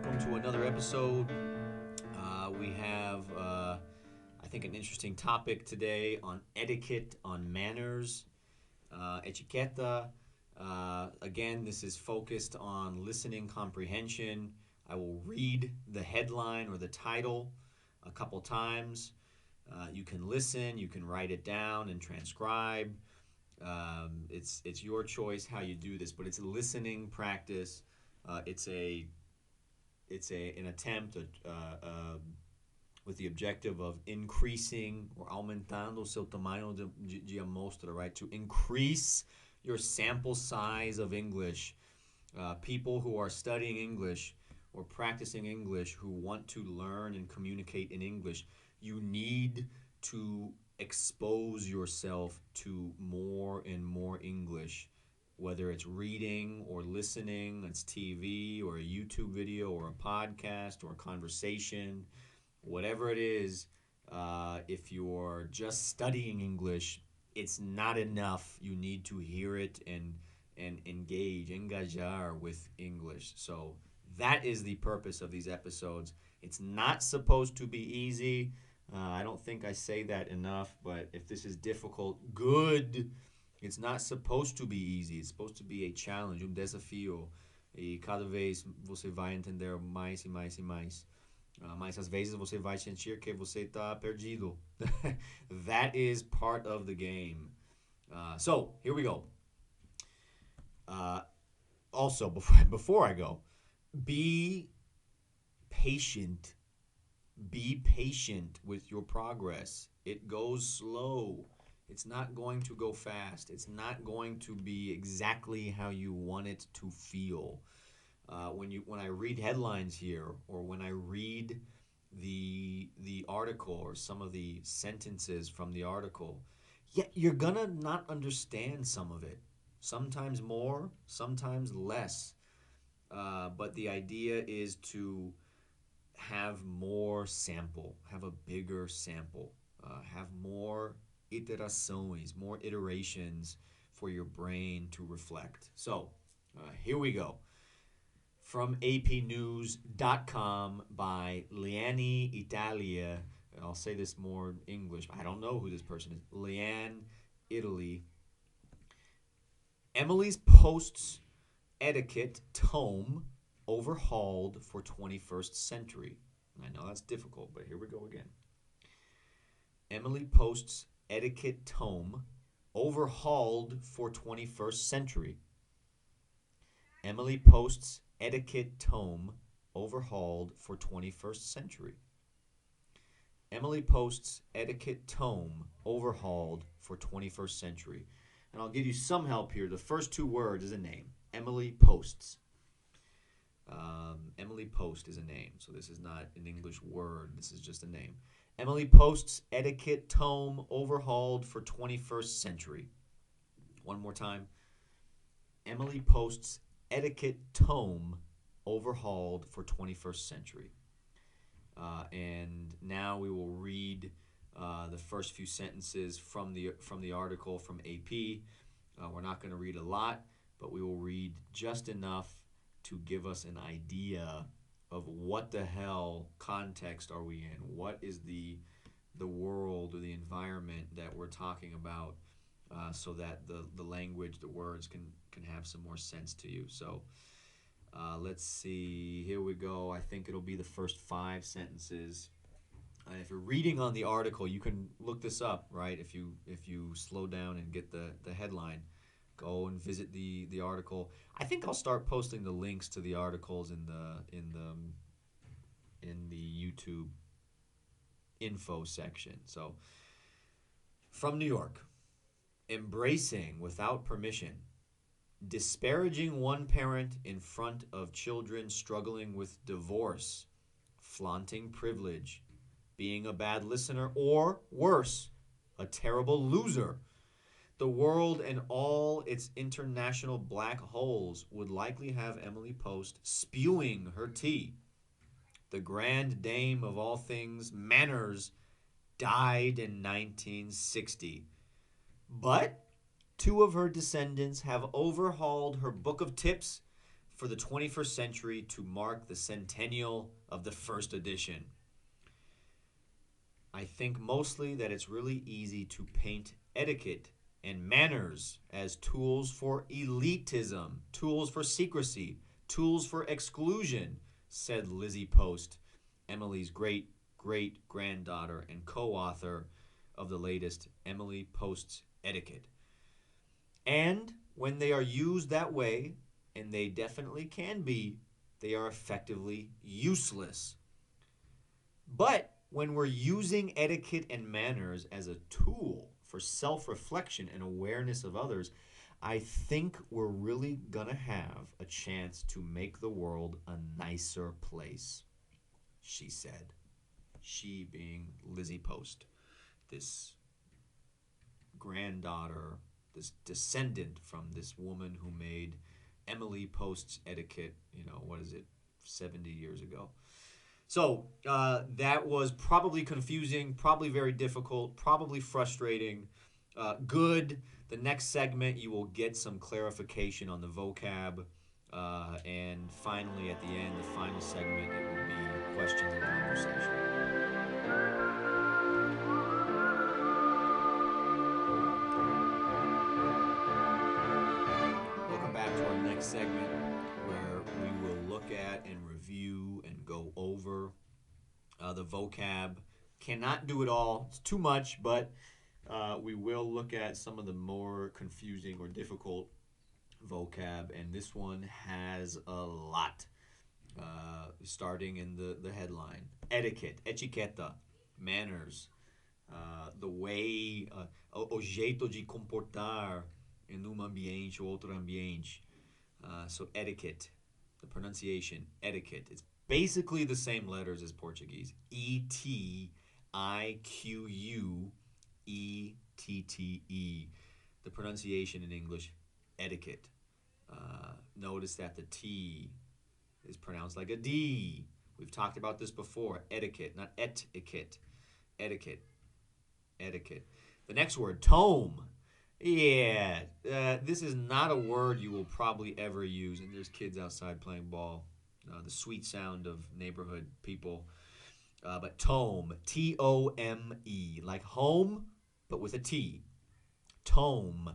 welcome to another episode. We have, I think, an interesting topic today on etiquette, on manners, etiqueta. Again, this is focused on listening comprehension. I will read the headline or the title a couple times. You can listen, you can write it down and transcribe. It's your choice how you do this, but it's a listening practice. It's an attempt with the objective of increasing or aumentando o seu tamanho de amostra, right? To increase your sample size of English. People who are studying English or practicing English who want to learn and communicate in English, you need to expose yourself to more and more English, whether it's reading or listening, it's TV or a YouTube video or a podcast or a conversation, whatever it is. If you're just studying English, it's not enough. You need to hear it and engajar with English. So that is the purpose of these episodes. It's not supposed to be easy. I don't think I say that enough, but if this is difficult, good. It's not supposed to be easy. It's supposed to be a challenge, desafio. E cada vez você vai entender mais e mais e mais. Mas às vezes você vai sentir que você está perdido. That is part of the game. So, here we go. Also, before I go, be patient. Be patient with your progress. It goes slow. It's not going to go fast. It's not going to be exactly how you want it to feel. When I read headlines here, or when I read the article or some of the sentences from the article, yeah, you're gonna not understand some of it. Sometimes more, sometimes less. But the idea is to have more sample, have a bigger sample, have more iterações, more iterations for your brain to reflect. So, here we go. From apnews.com by Liani Italia. I'll say this more English. I don't know who this person is. Liane, Italy. Emily's posts etiquette tome overhauled for 21st century. I know that's difficult, but here we go again. Emily posts etiquette tome overhauled for 21st century. Emily posts etiquette tome overhauled for 21st century. Emily posts etiquette tome overhauled for 21st century. And I'll give you some help here. The first two words is a name. Emily posts. Emily Post is a name, so this is not an English word. This is just a name. Emily posts etiquette tome overhauled for 21st century. One more time. Emily posts etiquette tome overhauled for 21st century. And now we will read the first few sentences from the article from AP. We're not going to read a lot, but we will read just enough to give us an idea of what the hell context are we in. What is the world or the environment that we're talking about, so that the language, the words can have some more sense to you. So let's see. Here we go. I think it'll be the first 5 sentences. If you're reading on the article, you can look this up, right? If you slow down and get the headline, go and visit the article. I think I'll start posting the links to the articles in the YouTube info section. So, from New York, embracing without permission, disparaging one parent in front of children struggling with divorce, flaunting privilege, being a bad listener, or worse, a terrible loser. The world and all its international black holes would likely have Emily Post spewing her tea. The grand dame of all things manners died in 1960. But 2 of her descendants have overhauled her book of tips for the 21st century to mark the centennial of the first edition. I think mostly that it's really easy to paint etiquette and manners as tools for elitism, tools for secrecy, tools for exclusion, said Lizzie Post, Emily's great great granddaughter and co author of the latest Emily Post's Etiquette. And when they are used that way, and they definitely can be, they are effectively useless. But when we're using etiquette and manners as a tool for self-reflection and awareness of others, I think we're really going to have a chance to make the world a nicer place, she said. She being Lizzie Post, this granddaughter, this descendant from this woman who made Emily Post's Etiquette, 70 years ago. So that was probably confusing, probably very difficult, probably frustrating. Good. The next segment, you will get some clarification on the vocab. And finally, at the end, the final segment, it will be questions and conversation. Welcome back to our next segment, where we will look at and review and go over the vocab. Cannot do it all. It's too much, but we will look at some of the more confusing or difficult vocab, and this one has a lot. Starting in the headline. Etiquette, etiqueta, manners, the way, o jeito de comportar em ambiente ou outro ambiente. So etiquette, the pronunciation, etiquette. It's basically the same letters as Portuguese. E-T-I-Q-U-E-T-T-E. The pronunciation in English, etiquette. Notice that the T is pronounced like a D. We've talked about this before. Etiquette, not etiquette. Etiquette. Etiquette. The next word, tome. Yeah, this is not a word you will probably ever use. And there's kids outside playing ball. The sweet sound of neighborhood people. But tome, T-O-M-E, like home, but with a T. Tome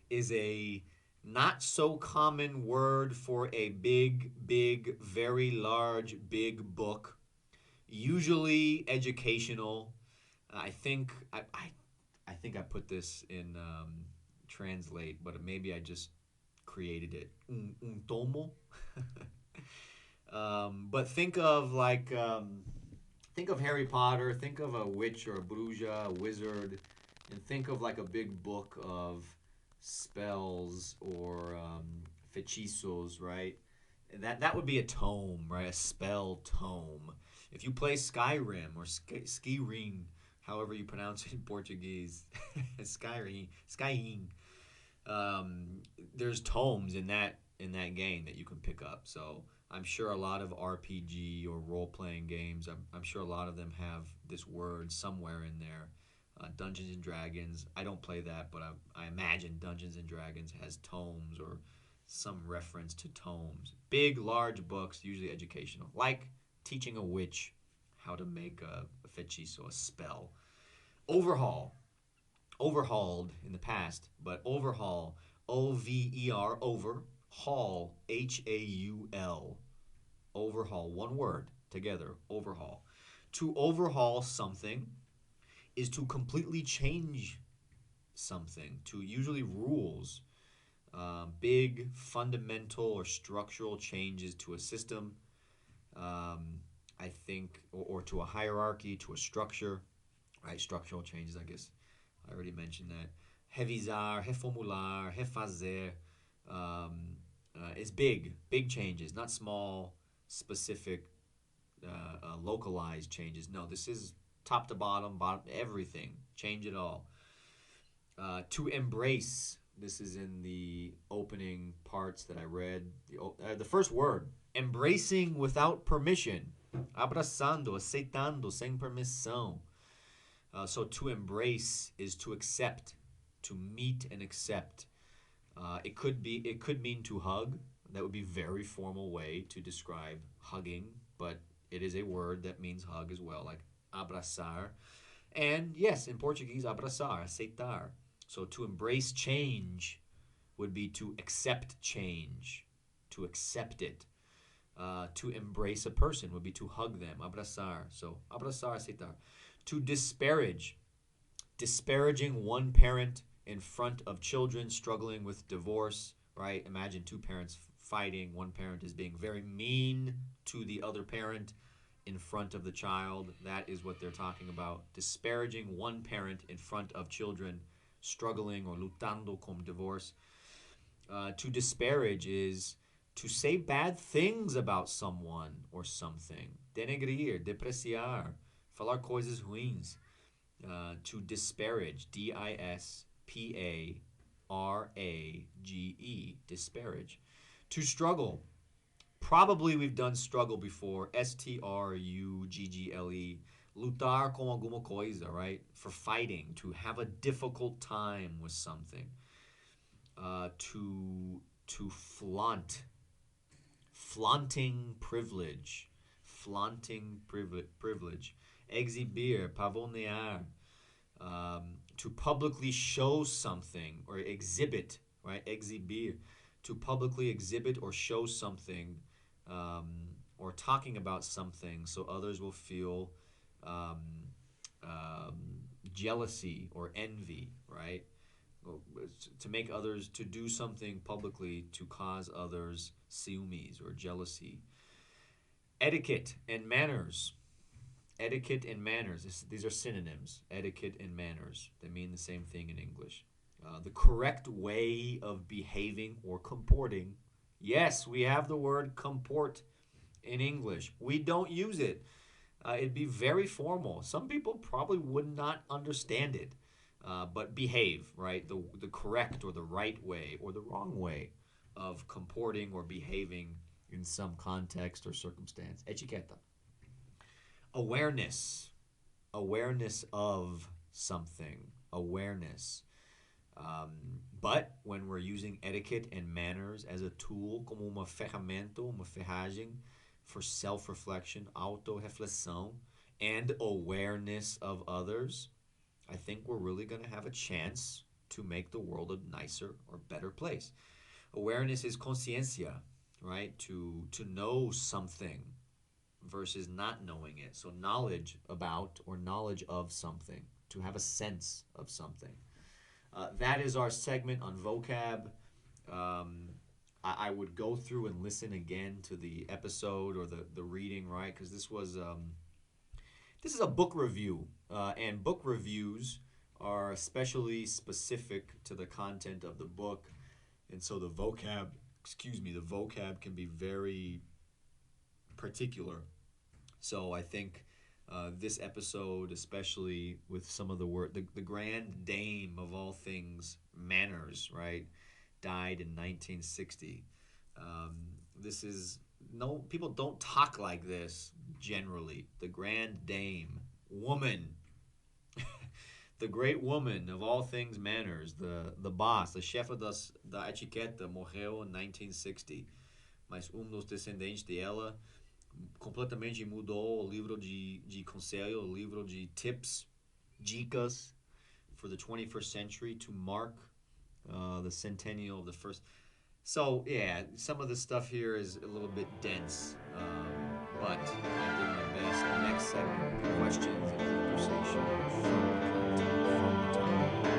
is a not so common word for a big, very large, big book. Usually educational. I think I put this in translate, but maybe I just created it. Un tomo. But think of think of Harry Potter. Think of a witch or a bruja, a wizard, and think of like a big book of spells or fechizos, right? That would be a tome, right? A spell tome. If you play Skyrim or Skyrim, however you pronounce it in Portuguese, Skyrim, there's tomes in that game that you can pick up. So I'm sure a lot of RPG or role-playing games, I'm sure a lot of them have this word somewhere in there. Dungeons and Dragons, I don't play that, but I imagine Dungeons and Dragons has tomes or some reference to tomes. Big, large books, usually educational, like teaching a witch how to make a fechizo, a spell. Overhaul. Overhauled in the past, but overhaul, O-V-E-R, over, haul, H-A-U-L. Overhaul, one word together, overhaul. To overhaul something is to completely change something, to usually rules, big fundamental or structural changes to a system, I think, or to a hierarchy, to a structure, right? Structural changes, I guess. I already mentioned that. Revisar, reformular, refazer. It's big changes, not small, specific, localized changes. No, this is top to bottom, everything. Change it all. To embrace. This is in the opening parts that I read. The first word. Embracing without permission. Abraçando, aceitando, sem permissão. So to embrace is to accept, to meet and accept. It could mean to hug, That would be very formal way to describe hugging, but it is a word that means hug as well, like abraçar. And yes, in Portuguese, abraçar, aceitar. So to embrace change would be to accept change, to accept it. To embrace a person would be to hug them, abraçar. So abraçar, aceitar. To disparage, disparaging one parent in front of children struggling with divorce, right? Imagine two parents fighting. One parent is being very mean to the other parent in front of the child. That is what they're talking about. Disparaging one parent in front of children struggling or lutando con divorce. To disparage is to say bad things about someone or something. Denegrir, depreciar, falar coisas ruins. To disparage, disparage, disparage. To struggle, probably we've done struggle before, struggle, lutar com alguma coisa, right? For fighting, to have a difficult time with something. To flaunt, flaunting privilege, privilege. Exibir, pavonear, to publicly show something or exhibit, right? Exibir, to publicly exhibit or show something, or talking about something so others will feel um, um, jealousy or envy, right? To make others, to do something publicly to cause others ciumes or jealousy. Etiquette and manners. Etiquette and manners. These are synonyms. Etiquette and manners. They mean the same thing in English. The correct way of behaving or comporting. Yes, we have the word comport in English. We don't use it. It'd be very formal. Some people probably would not understand it. But behave, right? The correct or the right way or the wrong way of comporting or behaving in some context or circumstance. Etiqueta. Awareness. Awareness of something. Awareness. But when we're using etiquette and manners as a tool, como uma ferramenta, uma ferragem for self-reflection, auto-reflexão, and awareness of others, I think we're really going to have a chance to make the world a nicer or better place. Awareness is consciencia, right? To know something versus not knowing it. So knowledge about or knowledge of something, to have a sense of something. That is our segment on vocab. I would go through and listen again to the episode or the reading, right? Because this is a book review, and book reviews are especially specific to the content of the book, and so the vocab can be very particular. So I think this episode, especially with some of the word, the grand dame of all things, manners, right, died in 1960. This is no people don't talk like this generally. The grand dame, woman, the great woman of all things manners, the boss, the chefe da etiqueta, morreu em 1960. Mas dos descendentes dela completamente mudou o livro de conselho, o livro de tips, dicas for the 21st century to mark the centennial of the first. So, yeah, some of the stuff here is a little bit dense, but I did my best. The next segment, questions and conversation from the content, from the topic.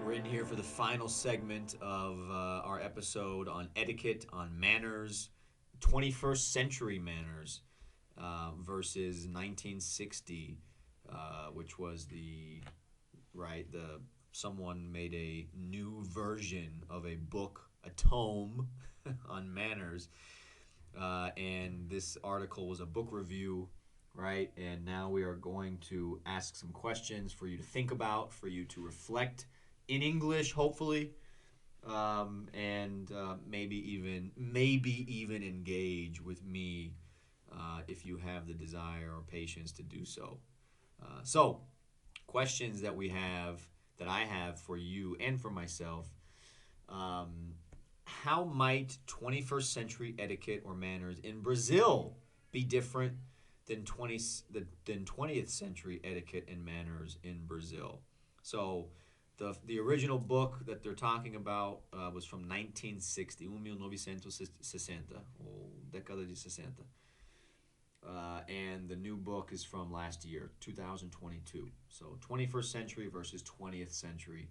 We're in here for the final segment of our episode on etiquette, on manners, 21st century manners. Versus 1960, which was someone made a new version of a book, a tome on manners, and this article was a book review, right? And now we are going to ask some questions for you to think about, for you to reflect in English, hopefully, and maybe even engage with me if you have the desire or patience to do so. So, questions that I have for you and for myself. Um, how might 21st century etiquette or manners in Brazil be different than 20th century etiquette and manners in Brazil? So, the original book that they're talking about was from 1960, 1960, ou década de 60. And the new book is from last year, 2022. So 21st century versus 20th century.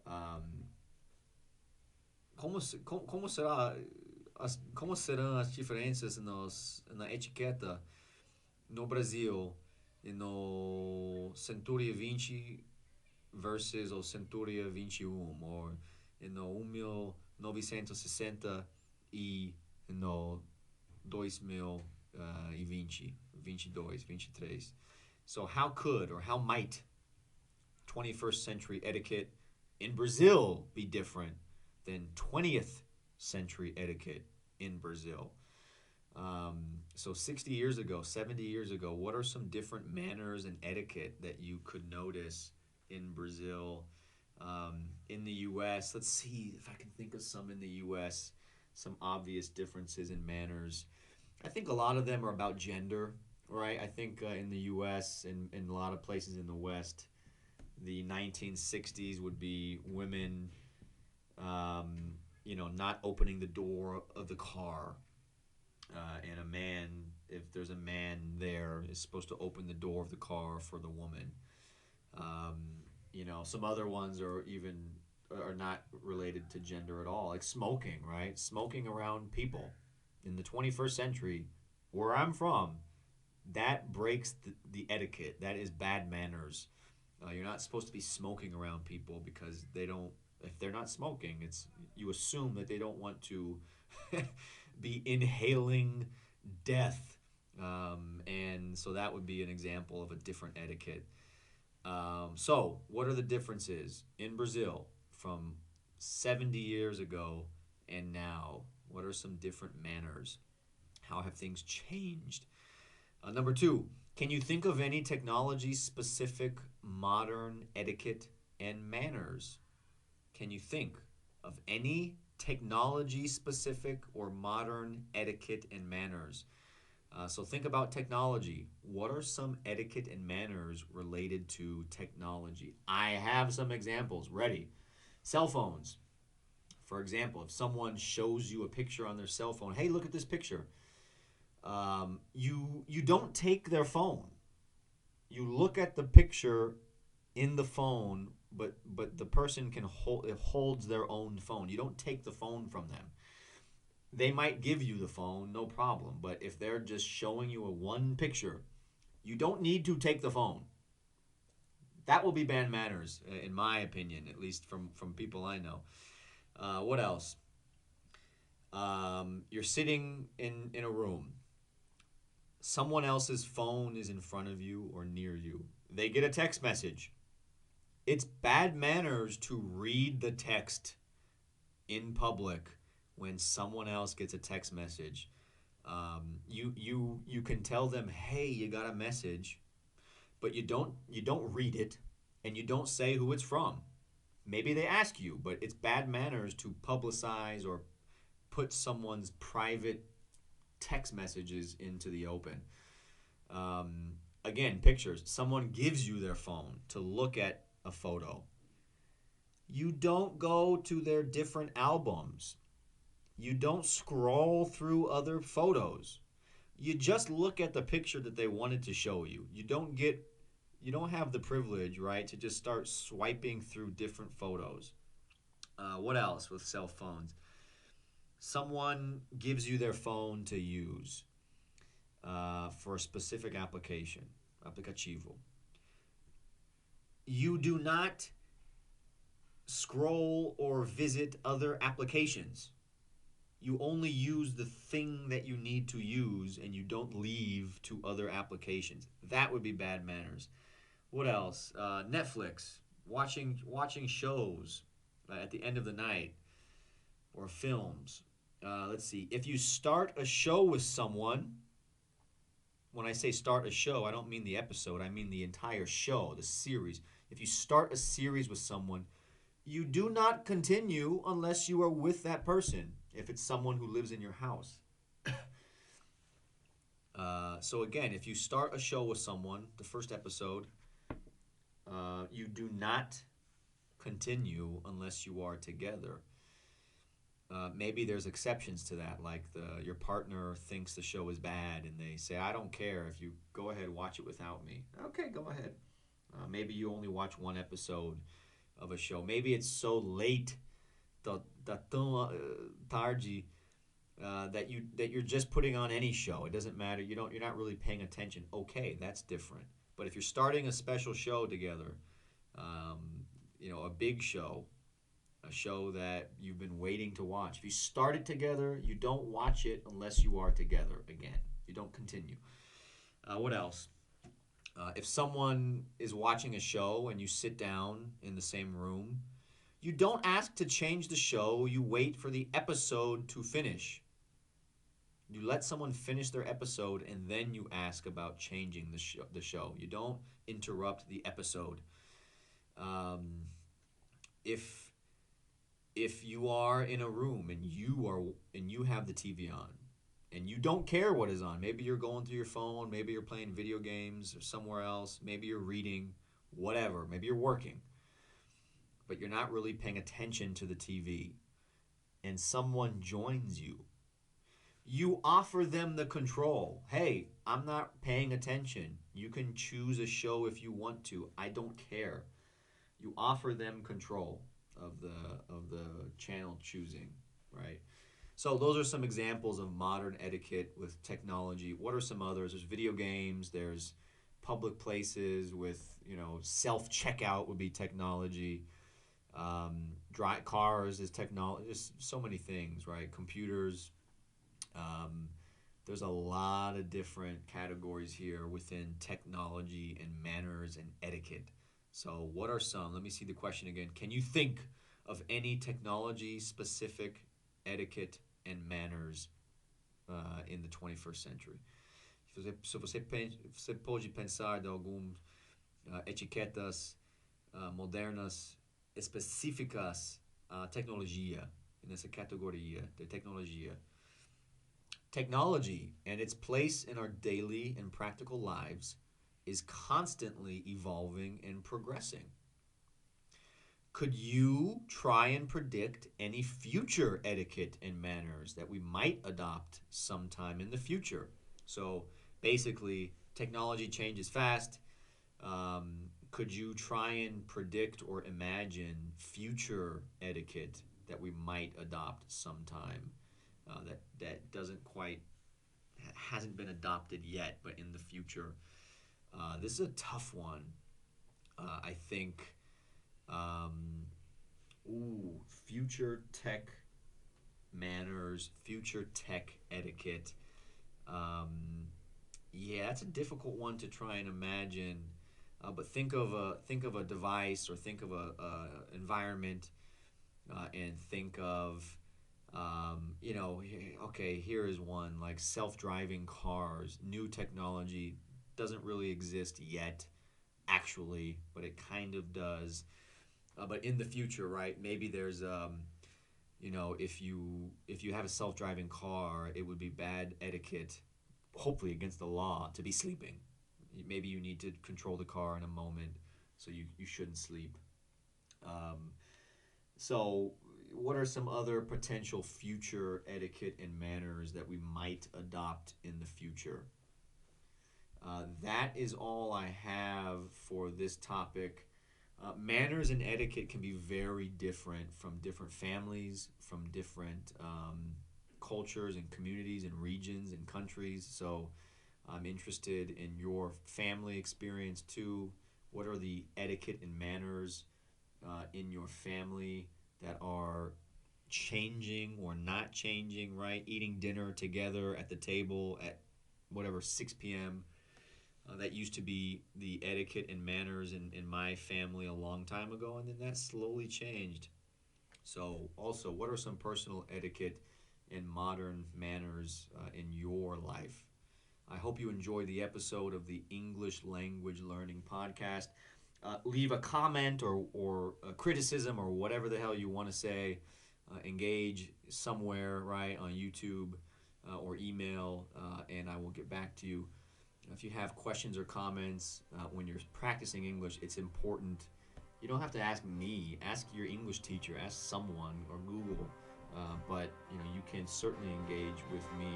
Um, como serão as diferenças na etiqueta no Brasil e no Centúria 20 versus o Centúria 21, ou no 1960 e no 2020, 22, 23. So how could or how might 21st century etiquette in Brazil be different than 20th century etiquette in Brazil? So 60 years ago, 70 years ago, what are some different manners and etiquette that you could notice in Brazil? In the U.S., let's see if I can think of some in the U.S., some obvious differences in manners. I think a lot of them are about gender, right? I think in the U.S. and in a lot of places in the West, the 1960s would be women, not opening the door of the car. And a man, if there's a man there, is supposed to open the door of the car for the woman. Some other ones are not related to gender at all, like smoking, right? Smoking around people in the 21st century, where I'm from, that breaks the etiquette. That is bad manners. You're not supposed to be smoking around people because they don't. If they're not smoking, you assume that they don't want to be inhaling death, and so that would be an example of a different etiquette. So, what are the differences in Brazil from 70 years ago and now? What are some different manners? How have things changed? Number two, can you think of any technology specific modern etiquette and manners? Can you think of any technology specific or modern etiquette and manners? So think about technology. What are some etiquette and manners related to technology? I have some examples ready. Cell phones. For example, if someone shows you a picture on their cell phone, hey, look at this picture. You don't take their phone. You look at the picture in the phone, but the person holds their own phone. You don't take the phone from them. They might give you the phone, no problem. But if they're just showing you a one picture, you don't need to take the phone. That will be bad manners, in my opinion, at least from people I know. What else? You're sitting in a room. Someone else's phone is in front of you or near you. They get a text message. It's bad manners to read the text in public when someone else gets a text message. You can tell them, hey, you got a message, but you don't read it, and you don't say who it's from. Maybe they ask you, but it's bad manners to publicize or put someone's private text messages into the open. Again, pictures. Someone gives you their phone to look at a photo. You don't go to their different albums. You don't scroll through other photos. You just look at the picture that they wanted to show you. You don't have the privilege, right, to just start swiping through different photos. What else with cell phones? Someone gives you their phone to use for a specific application, aplicativo. You do not scroll or visit other applications. You only use the thing that you need to use, and you don't leave to other applications. That would be bad manners. What else? Netflix, watching shows at the end of the night, or films. Let's see. If you start a show with someone, when I say start a show, I don't mean the episode. I mean the entire show, the series. If you start a series with someone, you do not continue unless you are with that person. If it's someone who lives in your house. So again, if you start a show with someone, the first episode, you do not continue unless you are together. Maybe there's exceptions to that, like your partner thinks the show is bad and they say, "I don't care if you go ahead watch it without me." Okay, go ahead. Maybe you only watch one episode of a show. Maybe it's so late, tão tarde, that you're just putting on any show. It doesn't matter. You're not really paying attention. Okay, that's different. But if you're starting a special show together, um, a big show, a show that you've been waiting to watch. If you start it together, you don't watch it unless you are together again. You don't continue. What else? If someone is watching a show and you sit down in the same room, you don't ask to change the show. You wait for the episode to finish. You let someone finish their episode and then you ask about changing the show. You don't interrupt the episode. Um, if if you are in a room and you have the TV on and you don't care what is on, maybe you're going through your phone, maybe you're playing video games or somewhere else, maybe you're reading, whatever, maybe you're working, but you're not really paying attention to the TV, and someone joins you, you offer them the control. Hey, I'm not paying attention. You can choose a show if you want to. I don't care. You offer them control of the channel choosing, right? So those are some examples of modern etiquette with technology. What are some others? There's video games. There's public places with self checkout would be technology. Drive cars is technology. There's so many things, right? Computers. There's a lot of different categories here within technology and manners and etiquette. So, what are some? Let me see the question again. Can you think of any technology specific etiquette and manners in the 21st century? Se você pode pensar de algumas etiquetas modernas específicas à tecnologia, nessa categoria de tecnologia. Technology and its place in our daily and practical lives is constantly evolving and progressing. Could you try and predict any future etiquette and manners that we might adopt sometime in the future? So basically, technology changes fast. Could you try and predict or imagine future etiquette that we might adopt sometime that hasn't been adopted yet, but in the future? This is a tough one. I think. Future tech manners, future tech etiquette. Yeah, that's a difficult one to try and imagine. But think of a device or think of a environment, and think of okay, here is one like self-driving cars. New technology doesn't really exist yet, actually, but it kind of does. But in the future, right? Maybe there's if you have a self-driving car, it would be bad etiquette, hopefully against the law, to be sleeping. Maybe you need to control the car in a moment, so you shouldn't sleep. So, what are some other potential future etiquette and manners that we might adopt in the future? That is all I have for this topic. Manners and etiquette can be very different from different families, from different cultures and communities and regions and countries. So I'm interested in your family experience too. What are the etiquette and manners in your family that are changing or not changing, right? Eating dinner together at the table at whatever, 6 p.m. That used to be the etiquette and manners in my family a long time ago, and then that slowly changed. So, also, what are some personal etiquette and modern manners in your life? I hope you enjoyed the episode of the English Language Learning Podcast. Leave a comment or a criticism or whatever the hell you want to say. Engage somewhere, right, on YouTube or email, and I will get back to you. If you have questions or comments when you're practicing English, it's important. You don't have to ask me. Ask your English teacher. Ask someone or Google. But you can certainly engage with me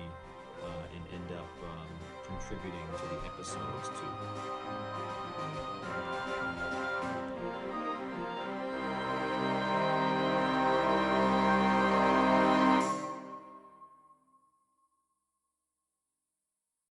and end up contributing to the episode.